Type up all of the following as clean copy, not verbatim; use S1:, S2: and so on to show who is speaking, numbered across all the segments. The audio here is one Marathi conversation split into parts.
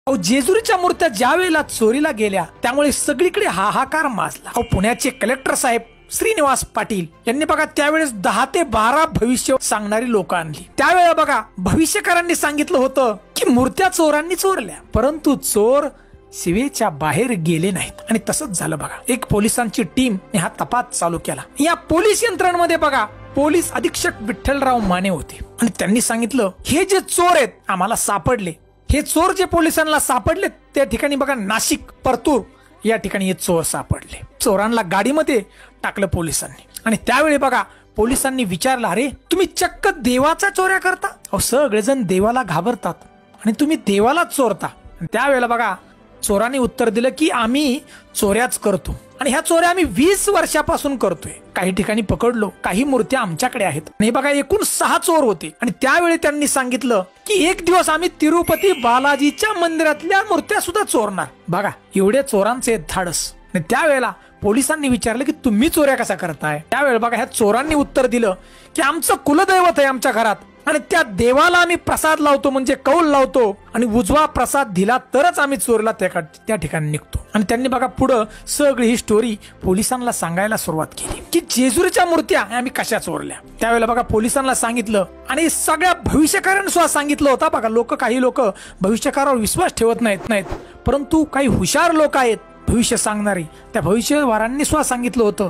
S1: जेजुरीच्या मूर्त्या ज्या वेळेला चोरीला गेल्या त्यामुळे सगळीकडे हाहाकार माजला। पुण्याचे कलेक्टर साहेब श्रीनिवास पाटील यांनी बघा त्यावेळेस 10 ते 12 भविष्य सांगणारी लोक आणली। त्यावेळेला बघा भविष्यकारांनी सांगितलं होतं की मूर्त्या चोरांनी चोरल्या, परंतु चोर शिवेच्या बाहेर गेले नाहीत आणि तसंच झालं बघा। एक पोलिसांची टीम हा तपास चालू केला। या पोलीस यंत्रणेमध्ये बघा पोलीस अधीक्षक विठ्ठलराव माने होते आणि त्यांनी सांगितलं हे जे चोर आहेत आम्हाला सापडले। हे चोर जे पोलिसांना सापडले त्या ठिकाणी बघा नाशिक परतूर या ठिकाणी हे चोर सापडले। चोरांना गाडीमध्ये टाकलं पोलिसांनी आणि त्यावेळी बघा पोलिसांनी विचारलं, अरे तुम्ही चक्क देवाचा चोऱ्या करता? अहो सगळेजण देवाला घाबरतात आणि तुम्ही देवाला चोरता। त्यावेळेला बघा चोरांनी उत्तर दिलं की आम्ही चोऱ्याच करतो आणि ह्या चोऱ्या आम्ही 20 वर्षापासून करतोय। काही ठिकाणी पकडलो, काही मूर्त्या आमच्याकडे आहेत। आणि बघा एकूण 6 चोर होते आणि त्यावेळी त्यांनी सांगितलं की एक दिवस आम्ही तिरुपती बालाजीच्या मंदिरातल्या मूर्त्या सुद्धा चोरणार। बघा एवढे चोरांचे धाडस। आणि त्यावेळेला पोलिसांनी विचारलं की तुम्ही चोऱ्या कसा करताय? त्यावेळेला बघा ह्या चोरांनी उत्तर दिलं की आमचं कुलदैवत आहे आमच्या घरात आणि त्या देवाला आम्ही प्रसाद लावतो म्हणजे कौल लावतो आणि उजवा प्रसाद दिला तरच आम्ही चोरला त्या ठिकाणी निघतो। आणि त्यांनी बघा पुढे सगळी ही स्टोरी पोलिसांना सांगायला सुरुवात केली की जेजुरीच्या मूर्त्या आम्ही कशा चोरल्या। त्यावेळेला बघा पोलिसांना सांगितलं आणि सगळ्या भविष्यकारांना सुद्धा सांगितलं होतं। बघा काही लोक भविष्यकारावर विश्वास ठेवत नाहीत, परंतु काही हुशार लोक आहेत भविष्य सांगणारी, त्या भविष्यवारांनी सुद्धा सांगितलं होतं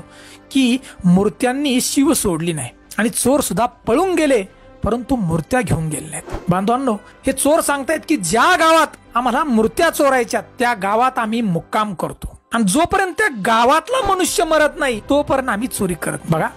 S1: की मूर्त्यांनी शिव सोडली नाही आणि चोर सुद्धा पळून गेले परंतु मूर्त्या घेऊन गेले नाहीत। बांधवांनो हे चोर सांगतायत की ज्या गावात आम्हाला मूर्त्या चोरायच्या त्या गावात आम्ही मुक्काम करतो आणि जोपर्यंत त्या गावातला मनुष्य मरत नाही तोपर्यंत आम्ही चोरी करत। बघा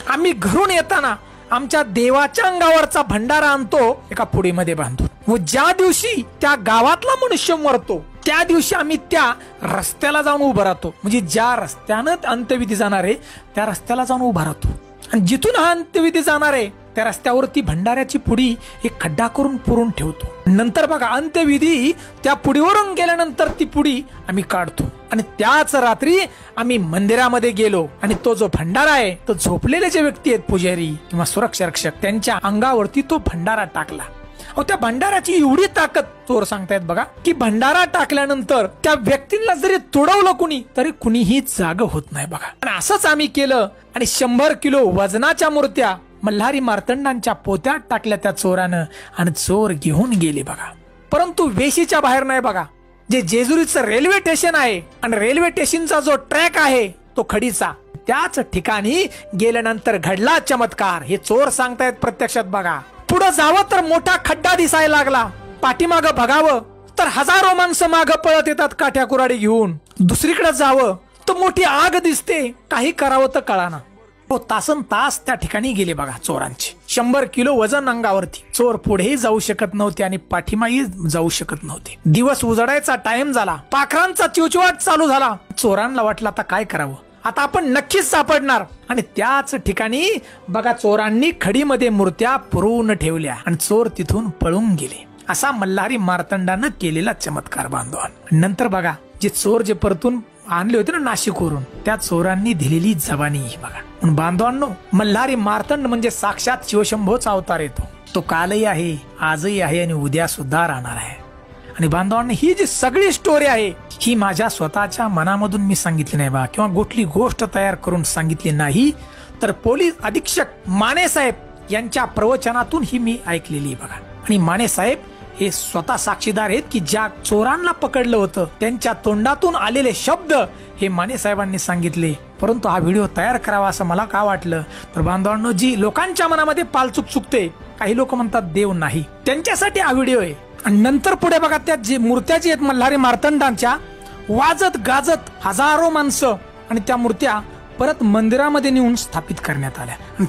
S1: आम्ही घरून येताना आमच्या देवाच्या अंगावरचा भंडारा आणतो एका पुडीमध्ये बांधून, व ज्या दिवशी त्या गावातला मनुष्य मरतो त्या दिवशी आम्ही त्या रस्त्याला जाऊन उभं राहतो, म्हणजे ज्या रस्त्यानं अंत्यविधी जाणार आहे त्या रस्त्याला जाऊन उभा राहतो आणि जिथून हा अंत्यविधी जाणार आहे त्या रस्त्यावरती भंडाऱ्याची पुडी एक खड्डा करून पुरून ठेवतो। नंतर बघा अंत्यविधी त्या पुडीवरून गेल्यानंतर ती पुडी आम्ही काढतो आणि त्याच रात्री आम्ही मंदिरामध्ये गेलो आणि तो जो भंडारा आहे तो झोपलेले जे व्यक्ती आहेत पुजारी किंवा सुरक्षा रक्षक त्यांच्या अंगावरती तो भंडारा टाकला। अहो त्या भंडाराची एवढी ताकद चोर सांगतायत बघा की भंडारा टाकल्यानंतर त्या व्यक्तीला जरी तोडवलं कुणी तरी कुणीही जाग होत नाही बघा। आणि असंच आम्ही केलं आणि 100 किलो वजनाच्या मूर्त्या मल्हारी मार्तंडांच्या पोत्यात टाकल्या त्या चोरानं आणि चोर घेऊन गेले बघा। परंतु वेशीच्या बाहेर नाही बघा, जे जेजुरीचं रेल्वे स्टेशन आहे आणि रेल्वे स्टेशनचा जो ट्रॅक आहे तो खडीचा, त्याच ठिकाणी गेल्यानंतर घडला चमत्कार। हे चोर सांगतायत प्रत्यक्षात बघा पुढे जावं तर मोठा खड्डा दिसायला लागला, पाठीमागं बघावं तर हजारो माणसं मागं पळत येतात काठ्या कुऱ्हाडी घेऊन, दुसरीकडे जावं तर मोठी आग दिसते, काही करावं तर कळाना। तासन तास त्या ठिकाणी गेले बघा चोरांचे। 100 किलो वजन अंगावरती, चोर पुढेही जाऊ शकत नव्हते आणि पाठीमाही जाऊ शकत नव्हते। दिवस उजडायचा टाइम झाला, पाखरांचा चिवचिवाट चालू झाला। चोरांना वाटलं आता काय करावं, आता आपण नक्कीच सापडणार। आणि त्याच ठिकाणी बघा चोरांनी खडीमध्ये मूर्त्या पुरवून ठेवल्या आणि चोर तिथून पळून गेले। असा मल्हारी मार्तंडानं केलेला चमत्कार बांधवान। नंतर बघा जे चोर जे परतून आणले होते ना नाशिकवरून त्या चोरांनी दिलेली जबानी बघा। बांधवांनो मल्हारी मार्तंड म्हणजे साक्षात शिवशंभोचा अवतार येतो। तो कालही आहे, आजही आहे आणि उद्या सुद्धा राहणार आहे। आणि बांधवांनो ही जी सगळी स्टोरी आहे ही माझ्या स्वतःच्या मनामधून मी सांगितली नाही बा किंवा कुठली गोष्ट तयार करून सांगितली नाही, तर पोलीस अधीक्षक माने साहेब यांच्या प्रवचनातून ही मी ऐकलेली बघा। आणि माने साहेब हे स्वतः साक्षीदार आहेत की ज्या चोरांना पकडलं होतं त्यांच्या तोंडातून आलेले शब्द हे माने साहेबांनी सांगितले। परंतु हा व्हिडिओ तयार करावा असं मला का वाटलं तर बांधवांनो जी लोकांच्या मनामध्ये पालचूक चुकते, काही लोक म्हणतात देव नाही, त्यांच्यासाठी हा व्हिडिओ आहे। आणि नंतर पुढे बघा त्या जे मूर्त्या जी आहेत मल्हारी मार्तंडांच्या वाजत गाजत हजारो माणसं आणि त्या मूर्त्या परत मंदिरामध्ये नेऊन स्थापित करण्यात आल्या।